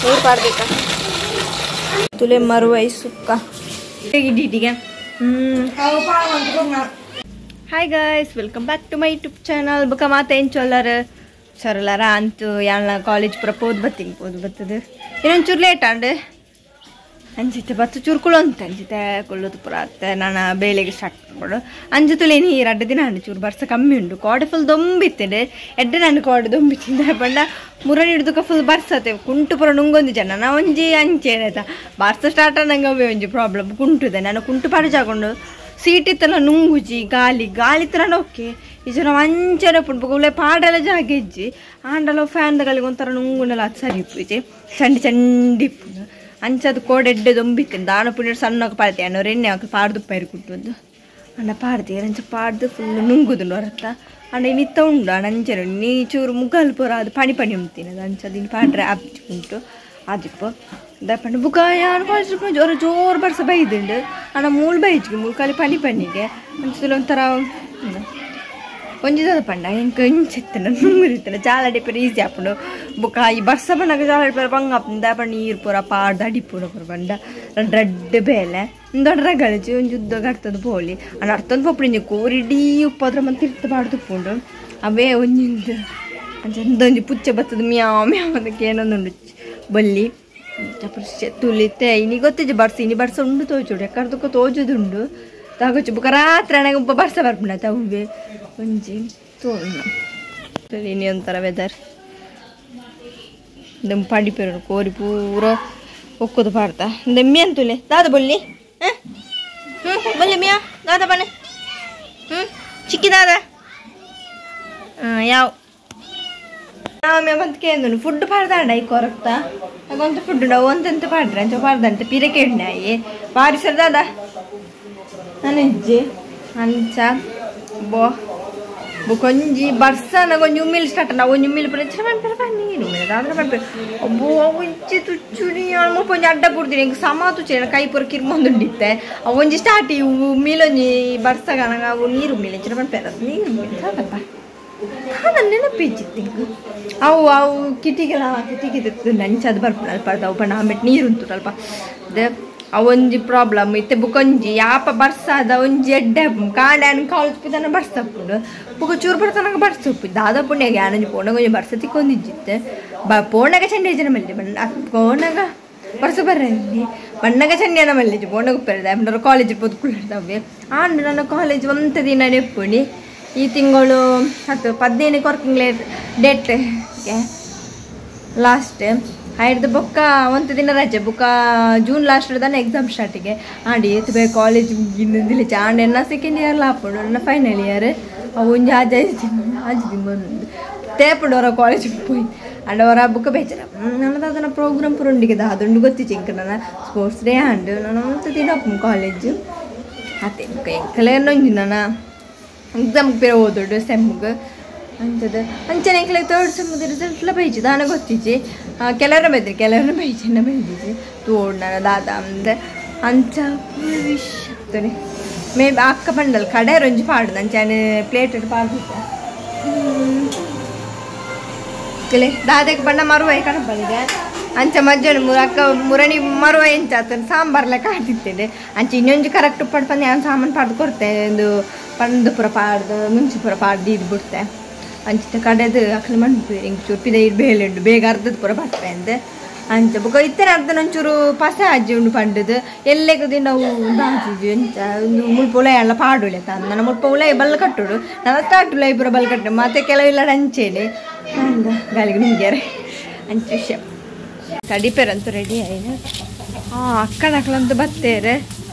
ನೀರು ಪಾಡ್ಬೇಕಾ ತುಲೆ ಮರುವೈ ಸುಕ್ಕ ಹೇಗಿದ್ದೀಗ hi guys welcome back to my YouTube channel ಬೊಕ ಮಾತ ಏನು ಚೊಲ್ಲರ ಅಂತೂ ಯಾಳ ಕಾಲೇಜ್ ಪೂರ ಪೋದು ಬರ್ತದೆ ಇನ್ನೊಂಚೂರು ಲೇಟ್ ಅಂಡೆ ಅಂಜಿತೆ ಬತ್ತು ಚೂರು ಅಂತ ಅಂಜಿತೆ ಕೊಲ್ಲೋದು ಪೂರ ಅತ್ತೆ ನಾನು ಬೇಳೆಗೆ ಸ್ಟಾರ್ಟ್ ಮಾಡ್ಕೊಡು ಅಂಜುತ್ತಲೇ ನೀರು ಅಡ್ಡ ದಿನ ಹಣ್ಣು ಚೂರು ಬರ್ಸ ಕಮ್ಮಿ ಉಂಡು ಕೋಡೆ ಫುಲ್ ದೊಂಬಿತ್ತೇನೆ ಎಡ್ಡೆ ನಾನು ಕೋಡೆ ದೊಂಬಿತ್ತಿದ್ದೆ ಬಂಡ ಮುರಳಿ ಹಿಡ್ದುಕ ಫುಲ್ ಬರ್ಸತ್ತೆ ಕುಂಟು ಪೂರ ನುಂಗೊಂದು ಜನ ನಾ ಒಂಜಿ ಅಂಚೇನಾಯ್ತಾ ಬರ್ಸ ಸ್ಟಾರ್ಟ್ ನಂಗೆ ಅವೇ ಒಂಜಿ ಪ್ರಾಬ್ಲಮ್ ಕುಂಟುದೆ ನಾನು ಕುಂಟು ಪಾಡಿಚಾಕೊಂಡು ಸೀಟಿತ್ತಲ್ಲ ನುಂಗುಜಿ ಗಾಳಿ ತರ ಓಕೆ ಈ ಜನ ಮಂಚನ ಪುಣ್ಪುಲೆ ಪಾಡೆಲ್ಲ ಜಾಗೆಜ್ಜಿ ಆಂಡಲ ಫ್ಯಾನ್ಗಳಿಗೆ ಒಂಥರ ನುಂಗುಂಡಲ್ಲ ಅದು ಸರಿ ಇಪ್ಪುಜಿ ಚಂಡಿ ಇಪ್ಪುನು ಅಂಚದು ಕೋಡೆಡ್ಡೆ ದೊಂಬಿತ್ತೇನೆ ದಾನ ಪುಣ್ಯ ಸಣ್ಣಗೆ ಪಾಡ್ತೆ ಅಣ್ಣವ್ರು ಎಣ್ಣೆ ಹಾಕಿ ಪಾಡ್ದು ಪೈರು ಕುಟ್ಟುದು ಅಣ್ಣ ಪಾಡ್ತೀವಿ ಅಂಚ ಪಾಡ್ದು ಫುಲ್ ನುಂಗುದು ಹೊರತ್ತ ಅಣ್ಣ ಇನ್ನಿತ್ತ ಉಂಡು ಅಣ್ಣ ಅಂಚೆ ನೀ ಚೂರು ಮುಗಲ್ ಪೂರ ಅದು ಪಣಿ ಉಂತೀನಿ ಅದು ಅಂಚದು ಇನ್ನು ಪಾಡ್ರೆ ಆಪ್ಚಿ ಉಂಟು ಆದಿಪ್ಪು ದಪ್ಪಣ್ಣ ಬುಕ್ಕ ಯಾರು ಕಾಲೇಜ್ ಜೋರು ಬರ್ಸ ಬೈದುಂಡು ಅಣ್ಣ ಮೂಳು ಬೈಜ್ಗೆ ಮೂಳು ಖಾಲಿ ಪಣಿಗೆ ಅಂಚದಲ್ಲಿ ಒಂಥರ ಒಂಜಿದ ಪಂಡ ಹೆಂಗೆ ಇಂಚೆತ್ತನ ನುಂಗುರಿತ್ತನ ಜಾಲ ಡಿಪರ್ ಈಸಿ ಹಾಪುಂಡು ಬುಕ್ಕ ಈ ಬರ್ಸ ಬಣ್ಣಗೆ ಜಾಲ ಡಿಪರ್ ಬಂಗ ಹಾಪುಂಡು ನೀರು ಪೂರ ಪಾಡ್ದು ಅಡಿಪುಡು ಪೂರ ಬಂಡ ರೆಡ್ ಬೇಲೆ ದೊಡ್ಡ ರಗಳಿಸಿ ಒಂದು ಉದ್ದ ಕಟ್ತದ ಪೋಲಿ ಅಣ್ಣ ಅರ್ಥದ ಪಪ್ಪುಂಜಿ ಕೋರಿಡೀ ಉಪ್ಪದ್ರ ಮತ್ತೆ ತಿರ್ತ ಪಾಡ್ದು ಉಪ್ಪುಂಡು ಅವೇ ಒಂಜಿಂದು ಅಂಚೊಂದೊಂಜಿ ಪುಚ್ಚ ಬತ್ತದ ಮ್ಯಾವ್ ಅದಕ್ಕೆ ಏನೊಂದುಂಡು ಬಲ್ಲಿ ತುಲಿತೆ ಇನಿ ಗೊತ್ತಿಜ್ಜೆ ಬರ್ಸಿ ಬರ್ಸ ಉಂಡು ತೋಜುಡು ಎಕ್ಕರ್ದಕ್ಕ ತೋಜುದುಂಡು ತಗೊಚ್ಚು ಬುಕ್ಕ ರಾತ್ರಿ ನನಗೆ ಒಬ್ಬ ಬರ್ಸ ಬರ್ಪುಂಡ ತವ್ವೆ ಒಂಜಿ ತೋಣ ಇನಿ ಒಂಥರ ವೆದರ್ ದಮ್ ಪಡಿಪೇರು ಕೋರಿ ಪೂರ ಒಕ್ಕುದು ಪಾಡ್ತಾ ದಮ್ಮಿ ಅಂತುಲೆ ದಾದ ಬೊಲ್ಲಿ ಬಲ್ಲಿ ಮಿಯಾ ದಾದ ಬನ್ನಿ ಚಿಕ್ಕಿ ದಾದ ಯಾವ ಬಂದು ಫುಡ್ ಪಾಡ್ದಾಂಡ ಈ ಕೊರಕ್ತಾ ಆಗೊಂತ ಫುಡ್ ಒಂದಂತ ಪಾಡ್ರೆ ಅಂಚ ಪಾಡ್ದಂತೆ ಪಿರಕೆ ಎಣ್ಣೆ ಪಾರಿ ಸರ್ ದಾದ ನಾನು ಇಜ್ಜಿ ಅಂಚ ಕೊಂಜಿ ಬರ್ಸ ನಾಗೊಂಜಿ ಉಮ್ಮಿಲ್ ಸ್ಟಾರ್ಟ್ ನಾವು ಒಂಜಿ ಉಮ್ಮಿಲ್ ಪುರ ನೀರು ಆದ್ರೆ ಮಾಡ್ಬೇಕು ಒಬ್ಬ ಒಂಜಿ ತುಚ್ಚುಡಿ ಮುಪ್ಪೊಂಜಿ ಅಡ್ಡ ಪುಡ್ತೀನಿ ಹಿಂಗೆ ಸಮ ತುಚ್ಚಿ ಕೈ ಪೂರ ಕಿರ್ಮೊಂದುಂಡಿತ್ತೆ ಒಂಜಿ ಸ್ಟಾರ್ಟ್ ಈ ಉಮ್ಮಿಲೊಂಜಿ ಬರ್ಸಗ ನಂಗೆ ಅವು ನೀರು ಉಮ್ಮಿಲ್ ಹೆಚ್ಚಿನ ಮಾಡ್ಪೇರ ನೀರು ಉಮ್ಮಿಲ್ ಸಾಕಪ್ಪ ಅದನ್ನ ನೆನಪಿಚ್ಚಿತ್ತು ಅವು ಕಿಟಿಗೆ ನಂಚದು ಬರ್ಪುಣ ಅಲ್ಪ ಅವು ಪಣ್ಣ ಆಮೇಲೆ ನೀರು ಉಂಟು ಸ್ವಲ್ಪ ಅದೇ ಅವೊಂಜಿ ಪ್ರಾಬ್ಲಮ್ ಇತ್ತೆ ಬುಕೊಂಜಿ ಯಾಪ ಬರ್ಸದ ಒಂಜಿ ಎಡ್ಡೆ ಕಾಂಡೆ ಅನ್ ಕಾಲೇಜ್ ಪಿದನ ಬರ್ಸಪ್ಪುಂಡು ಬುಕ್ಕ ಚೂರು ಬರ್ತನಗ ಬರ್ಸಪ್ಪು ದಾದ ಪುಣ್ಯಗೆ ಯಾನೊಂಜಿ ಪೋಣಗ ಒಂಜಿ ಬರ್ಸ ತಿಕ್ಕೊಂದಿಜ್ಜಿತ್ತೆ ಪೋಣಗ ಚಂಡಿ ಜನ ಮಲ್ಲಿ ಬಣ್ಣ ಪೋಣಗ ಬರ್ಸ ಬರ್ರಿ ಬಣ್ಣಗ ಚಂಡಿಯನ ಮಲ್ಲಿಜಿ ಪೋಣಗ ಉಪ್ಪೆರದ ಆಮೇಲೆ ಕಾಲೇಜ್ ಪೊದ್ಕುಳ್ಳಿರ್ತಾವೆ ಆಂಡು ನನ್ನ ಕಾಲೇಜ್ ಒಂದು ದಿನ ನೆಪ್ಪುಣಿ ಈ ತಿಂಗಳು 15 ಕೊರ್ಕಿಂಗ್ಲೆ ಡೇಟ್ಗೆ ಲಾಸ್ಟ್ ಹಿಡ್ದು ಬೊಕ್ಕ ಒಂದು ದಿನ ರಜೆ ಬುಕ್ಕ ಜೂನ್ ಲಾಸ್ಟ್ ತಾನೆ ಎಕ್ಸಾಮ್ ಸ್ಟಾರ್ಟಿಗೆ ಆಂಡಿ ಎತ್ತು ಕಾಲೇಜ್ ಮುಗಿದಿಲ್ಲ ಆಂಡ್ ಎನ್ನ ಸೆಕೆಂಡ್ ಇಯರ್ ಲಾಪುಂಡು ನನ್ನ ಫೈನಲ್ ಇಯರ್ ಅವು ಒಂಜಿ ಆಜಿದಿನ ಬಂದು ತೇಪುಂಡು ಅವರ ಕಾಲೇಜಿಗೆ ಪೋಯಿ ಅಂಡ್ ಅವರ ಬುಕ್ಕ ಬೇಜಾರ ನನ್ನದು ಅದನ್ನ ಪ್ರೋಗ್ರಾಮ್ ಪುರುಂಡಿಗೆ ಅದೊಂದು ಗೊತ್ತಿತ್ತು ಇಂಕ ನನ್ನ ಸ್ಪೋರ್ಟ್ಸ್ ಡೇ ಆಂಡ್ ನಾನು ಒಂದು ದಿನ ಕಾಲೇಜು ಅದೇ ಬುಕ್ಕ ಎಂಕಲೇನೊಂಜಿ ನಾನು ಎಕ್ಸಾಮ್ಗೆ ಬೇರೆ ಓದೋಡು ಸೆಮ್ಗೆ ಅಂಥದ್ದು ಅಂಚನೆ ಎಂಕ್ಲೆ ತರ್ಡ್ ಸೆಮ್ದು ರಿಸಲ್ಟ್ಲ ಬೈಜಿ ದಾನ ಗೊತ್ತಿಜ್ಜಿ ಕೆಲವರ ಬೈಜನ್ನ ಬೆಳೆದಿಜ್ಜಿ ತೋಡ್ ನಾನು ದಾದ ಅಂದೆ ಅಂಚ ವಿಶ್ ಆಗ್ತದೆ ಮೇ ಬಿ ಅಕ್ಕ ಬಂಡಲ್ ಕಡೆ ರಂಜಿ ಪಾಡ್ದು ಅಂಚಾನೆ ಪ್ಲೇಟೆಡ್ ಪಾಡ್ದಿದ್ದ ಕೆಲೆ ದಾದಕ್ಕೆ ಬಣ್ಣ ಮರುವ ಕಣಪಲ್ಲಿದೆ ಅಂಚ ಮಧ್ಯಾಹ್ನ ಅಕ್ಕ ಮುರಣಿ ಮರುವ ಎಂಚ ಆತನ ಸಾಂಬಾರ್ಲೆ ಕಾಡ್ತಿದ್ದೇನೆ ಅಂಚೆ ಇನ್ನೊಂದು ಕರೆಕ್ಟ್ ಪಡ್ಪಂದು ನಾನು ಸಾಮಾನು ಪಾಡ್ದು ಕೊಡ್ತೆ ಒಂದು ಪಂದು ಪುರ ಪಾಡ್ದು ಮುಂಚೆ ಪುರ ಪಾಡ್ದು ಇದು ಬಿಡ್ತೆ ಅಂಚಿತ ಕಡೆದು ಅಕ್ಕಲು ಮಾಡ್ತೀವಿ ಹಿಂಗೆ ಚುಪ್ಪಿದ ಇದು ಬೇಳೆಂಡು ಬೇಗ ಅರ್ಧದ ಪುರ ಬರ್ತೆ ಅಂದೆ ಅಂಚ ಬುಕ್ಕ ಇತ್ತೇನೆ ಅರ್ಧ ಒಂಚೂರು ಪಸ ಅಜ್ಜಿ ಉಂಡು ಪಂಡದು ಎಲ್ಲೆಗದಿ ನಾವು ಬಾಜಿದ್ವಿ ಅಂಚ ಒಂದು ಮುಲ್ಪ ಉಳೆ ಎಲ್ಲ ಪಾಡುಳೆ ತಂದು ನನ್ನ ಮುಲ್ಪ ಉಳೆ ಬಲ್ಲ ಕಟ್ಟುಡು ನನ್ನ ಸ್ಟಾರ್ಟ್ ಉಳೆ ಪುರ ಬಲ್ಲ ಕಟ್ಟು ಮತ್ತೆ ಕೆಲವಿಲ್ಲ ಅಂಚೇನೆ ಅಂದ ಗಾಲಿಗೆ ನುಂಗ್ಯಾರೆ ಅಂಚ ವಿಷಯ ಕಡಿಪೇರಂತೂ ರೆಡಿ ಆಯ್ತು ಅಕ್ಕನಕ್ಕಳಂತೂ ಬತ್ತೇರೆ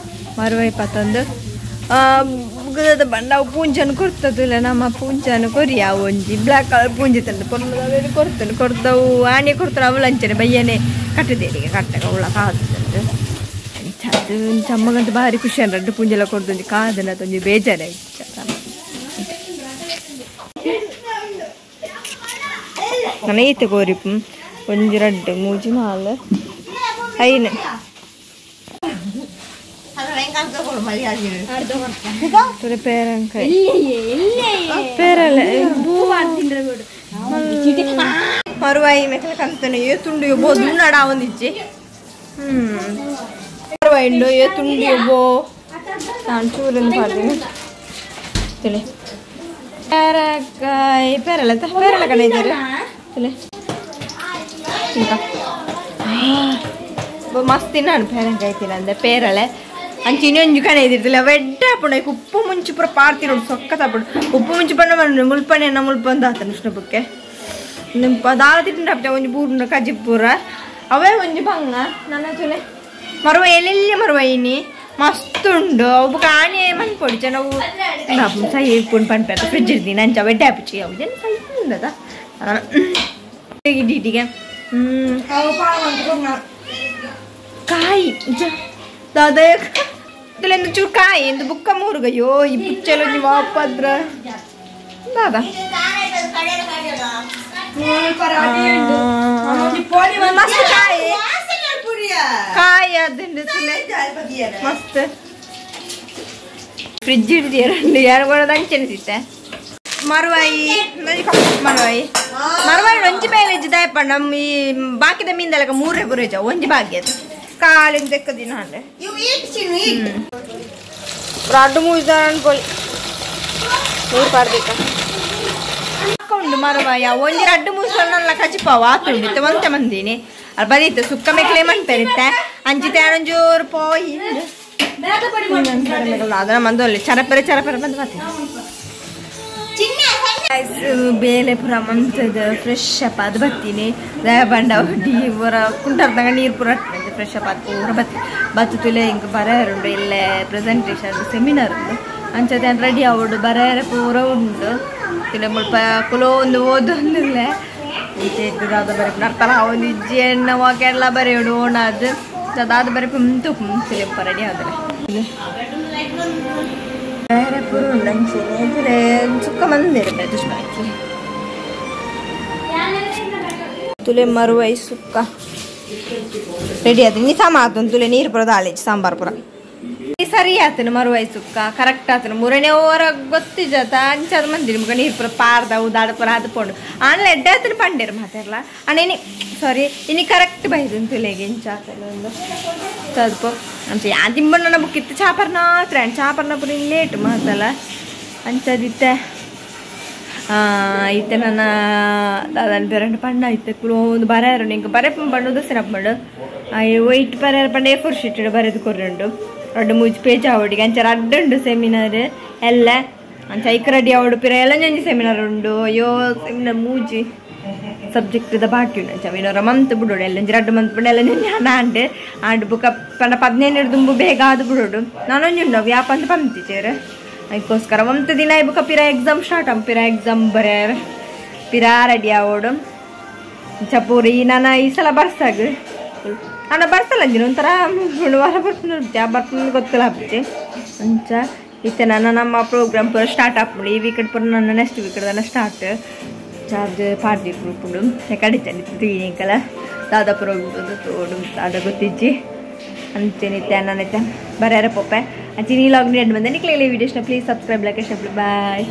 ಮರುವ 21 ಮುಗದ ಬಣ್ಣ ಪೂಂಜನು ಕೊಡ್ತದಿಲ್ಲ ನಮ್ಮ ಪೂಂಜನು ಕೊರಿಯ ಒಂಜಿ ಬ್ಲ್ಯಾಕ್ ಕಲರ್ ಪೂಂಜಿ ತಂದು ಕೊಡ್ತಾನೆ ಕೊಡ್ತಾವು ಆನೆ ಕೊಡ್ತಾರೆ ಅವಳು ಅಂಚನೆ ಬಯ್ಯನೆ ಕಟ್ಟದೇರಿಗೆ ಕಟ್ಟಗ ಅವಳ ಕಾದಂದು ಅದು ಚಮ್ಮಗಂತೂ ಭಾರಿ ಖುಷಿ ಅನ್ರಡ್ಡು ಪೂಂಜೆಲ್ಲ ಕೊಡ್ತೊಂಜಿ ಕಾದನ ತೊಂಜಿ ಬೇಜಾರ ನನೈತೆ ಕೋರಿಪು ಒಂಜಿ ರಡ್ಡು ಮೂಜಿ ನಾಲ್ ಐನು ಪೇರಲ್ಲ ಮರುವಾಯಿ ಮೆಕ್ಕಲ ಕಂತಾನೆ ತುಂಡು ಒಬ್ಬೋ ದುನ್ನಡ ಒಂದಿಜ್ಜಿ ಮರುವಾಯಿ ಉಂಡು ತುಂಡು ಒಬ್ಬೋ ನಾನು ಚೂರನ್ನು ಪಾಡ್ತೀನಿ ತಿಳಿ ಪೇರಕಾಯಿ ಪೇರಲ ಕಡೆ ಇದ್ದಾರೆ ತಿಳಿ ಮಸ್ತ್ ತಿನ್ನಾನು ಪೇರಕಾಯಿ ತಿನ್ನಂದೆ ಪೇರಳೆ ಅಂಚೆ ಇನ್ನೊಂದು ಕಡೆ ಇದ್ದಿರ್ತಿಲ್ಲ ವೆಡ್ಡ ಹಾಪುಂಡು ಈಗ ಉಪ್ಪು ಮುಂಚೆ ಪೂರ ಪಾರ್ತಿ ನೋಡಿ ಸೊಕ್ಕ ತಪ್ಪುಡು ಉಪ್ಪು ಮುಂಚೆ ಬಣ್ಣ ಮುಲ್ಪನೆ ಮುಲ್ಪ ಆತನ ಉಷ್ಣಪಕ್ಕೆ ದಾಳ ತಿಂಡು ಹಾಪ್ತೆ ಒಂಜಿ ಬೂರು ಕಜ್ಜಿ ಪೂರ ಅವೇ ಒಂಜಿ ಭಂಗ ನನ್ನ ಚೂಲೆ ಮರುವ ಎಲ್ಲೆಲ್ಲಿ ಮರುವೈನಿ ಮಸ್ತ್ ಉಂಡು ಒಬ್ಬ ಕಾಣೆ ಮನ್ ಪೊಡಿಚ ನಾವು ಸೈ ಇಟ್ಕೊಂಡು ಪಂಪೆ ಫ್ರಿಜ್ ಇರ್ತೀನಿ ಅಂಚ ವೆಡ್ಡ ಹಾಪಿಚಿ ಅವು ಜನ ಸೈ ಉಂಡದ ಇಟ್ಟಿಗೆ ಕಾಯಿ ದಾದ ತುಲೆಂದು ಚೂರು ಕಾಯಿ ಎಂದು ಬುಕ್ಕ ಮೂರುಗಯ್ಯೋ ಈ ಪುಚ್ಚಲು ವಾಪದ್ರ ದಾದಾ ಮಸ್ತ್ ಕಾಯಿ ಅದಂಡು ಮಸ್ತ್ ಫ್ರಿಜ್ ಹಿಡ್ದು ಯಾರು ಬರೋದು ಅಂಚೆನಿಸಿತ್ತೆ ಮರುವಾಯಿ ಮರುವಾಯಿ ಒಂಜಿ ಬೇಲೆ ದಯಪ ನಮ್ಮ ಈ ಬಾಕಿದ ಮೀನ್ದಲಕ ಮೂರೇ ಬುರೇಜ ಒಂಜಿ ಭಾಗ್ಯದ ಕಾಲಿನ ತೆಕ್ಕ ದಿನ ಹಂಡೆ ರಡ್ಡು ಮೂಜ ಅನ್ಕೊಳ್ಳಿ ನೀರು ಪಾಡ್ಬೇಕ ಹಾಕೊಂಡು ಮರುವಾಯ ಒಂಜಿ ರಡ್ಡು ಮೂಜ ಸೊಣ್ಣಲ್ಲ ಕಚಿಪಾವ ಆತುಂಡಿತ್ತು ಒಂಚ ಮಂದಿನಿ ಅಲ್ಲಿ ಬರೀತು ಸುಕ್ಕ ಮೆಕ್ಲೆ ಮಂತರಿತ್ತೆ ಅಂಚಿತೆ ಅಣಂಜೂರು ಪೋಯಿ ಅದನ್ನ ಮಂದಲ್ಲಿ ಚರಪರೆ ಬಂದು ಬರ್ತೀನಿ ಬೇಲೆ ಪುರ ಮಂತದ ಫ್ರೆಶ್ ಅಪ್ ಅದು ಬರ್ತೀನಿ ಬಂಡ ಹೊಡ್ಡಿ ಪೂರ ಕುಂಟರ್ದಾಗ ನೀರು ಪೂರ ಫ್ರೆಶ್ ಅಪ್ ಅದು ಪೂರ ಬರ್ತೀನಿ ಬತ್ತು ತುಲೆ ಹಿಂಗೆ ಬರೋರುಂಡು ಇಲ್ಲೇ ಪ್ರೆಸೆಂಟೇಷನ್ ಸೆಮಿನಾರ್ ಉಂಡು ಅಂಚದೆ ರೆಡಿ ಆವಡು ಬರೋರೆ ಪೂರ ಉಂಡು ತಿನ್ನ ಮುಲ್ಪ ಕುಲೋ ಒಂದು ಓದೊಂದಿಲ್ಲ ಅದ ಬರೀ ನರ್ತಲ ಒಂದು ಇಜ್ಜಿ ಎಣ್ಣೆ ವಾಕೆಲ್ಲ ಬರೆಯೋಡು ಓಣದು ಅದಾದ ಬರೀ ಪುಂತು ಪುಂತಿಲೆಪ್ಪ ರೆಡಿ ಆದರೆ ಬೇರೆ ಪೂರ ಉಂಡು ಅಂಚೆ ಸುಕ್ಕ ಮಂದಿರ ದುಷ್ಮಾಕಿ ತುಲೆ ಮರುವೈ ಸುಕ್ಕ ರೆಡಿ ಆಯ್ತು ನೀ ಸಮ ಆತು ತುಲೆ ನೀರು ಪುರ ದಾಳಿಜ್ ಸಾಂಬಾರು ಪುರ ಸರಿ ಆತನು ಮರುವೈ ಸುಕ್ಕ ಕರೆಕ್ಟ್ ಆತನು ಮೂರನೇ ಓವರ ಗೊತ್ತಿಜಾತ ಅಂಚದ ಮಂದಿರ ಮುಗ ನೀರು ಪುರ ಪಾರ್ದ ಉದಾಡ ಪುರ ಹತ್ಕೊಂಡು ಆನ್ಲ ಎಡ್ಡೆ ಆತನು ಪಂಡೇರು ಮಾತಾಡಲ್ಲ ಅಣ್ಣೇನಿ ಸಾರಿ ಇನ್ನು ಕರೆಕ್ಟ್ ಬೈದು ತುಲೆಗೆ ಇಂಚ ಆತನು ಒಂದು ಚದುಪು ಅಂಚ ಯಾ ತಿಂಬಣ್ಣ ಬುಕ್ಕಿತ್ತು ಚಾಪರ್ನ ಫ್ರೆಂಡ್ ಚಾಪರ್ನ ಪುರ ಲೇಟ್ ಮಾತಲ್ಲ ಅಂಚದಿತ್ತೆ ಇತ್ತೆ ನನ್ನ ದಾದನ ಬೇರೆ ಪಂಡ ಇತ್ತೆ ಒಂದು ಬರೆಯರು ನಿಂಗೆ ಬರೆ ಪಂಡು ಸಿನಪ್ಪಂಡು ವೈಟ್ ಬರೆಯರು ಪಂಡ A4 ಶೀಟ್ ಬರೆದು ಕೊರ್ರಂಡು ರಡ್ಡು ಮೂಜಿ ಪೇಜ್ ಆವಡಿಗೆ ಅಂಚ ರಡ್ಡುಂಡು ಸೆಮಿನಾರ್ ಎಲ್ಲ ಅಂಚ ಐಕ್ ರೆಡಿ ಆವಡು ಪಿರ ಎಲ್ಲ ಜಂಜಿ ಸೆಮಿನಾರ್ ಉಂಡು ಅಯ್ಯೋ ಸೆಮಿನಾರ್ ಮೂಜಿ ಸಬ್ಜೆಕ್ಟ್ ಬಾಕಿ ಉಂಡು ಅಂಚ ವಿನೋರ ಮಂತ್ ಬಿಡೋಡು ಎಲ್ಲ ರಡ್ಡು ಮಂತ್ ಬಿಡು ಎಲ್ಲ ನೆನ್ನೆ ಆಂಡು ಆಂಡು ಬುಕ್ಕ ಪಂಡ 15 ದುಂಬು ಬೇಗ ಆದು ಬಿಡೋಡು ನಾನೊಂಜಿ ಉಂಡು ವ್ಯಾಪ ಅಂತ ಪಂತಿಚೇರು ಅದಕ್ಕೋಸ್ಕರ ಒಂದು ದಿನ ಇಬ್ಬಕ ಪಿರ ಎಕ್ಸಾಮ್ ಸ್ಟಾರ್ಟ್ ಪಿರ ಎಕ್ಸಾಮ್ ಬರ್ಯಾರ ಪಿರ ರೆಡಿ ಆವೋಡು ಚಪೂರಿ ನಾನು ಈ ಸಲ ಬರ್ಸಾಗ ನಾನು ಬರ್ಸಲ್ಲ ಅಂಜಿನ ಒಂಥರ ವಾರ ಬರ್ತೀನಿ ಗೊತ್ತಿಲ್ಲ ಹಬ್ಬಕ್ಕೆ ಅಂಚ ಇತ್ತೆ ನಾನು ನಮ್ಮ ಪ್ರೋಗ್ರಾಮ್ ಪೂರ ಸ್ಟಾರ್ಟ್ ಆಗ್ಬಿಡಿ ಈ ವೀಕೆಂಡ್ ಪೂರ ನನ್ನ next weekend start charge party ಗ್ರೂಪುಡು ಕಡಿತೆ ತಿಂಕಲ ದಾದ ಪ್ರೋಗ್ರಾಮ್ ತೋಡು ದಾದ ಗೊತ್ತಿಜ್ಜಿ ಅಂಚೆನಿತ್ತೆ ನನ್ನೈತೆ ಬರ್ಯಾರ ಪೊಪ್ಪೆ ಅಂಚೆ ನೀ ಲಾಗ್ ನೀಡಿ ಬಂದೆ ನಿಕ್ಲೆಲ್ಲ ವಿಡಿಯೋಸ್ನ please subscribe like share bye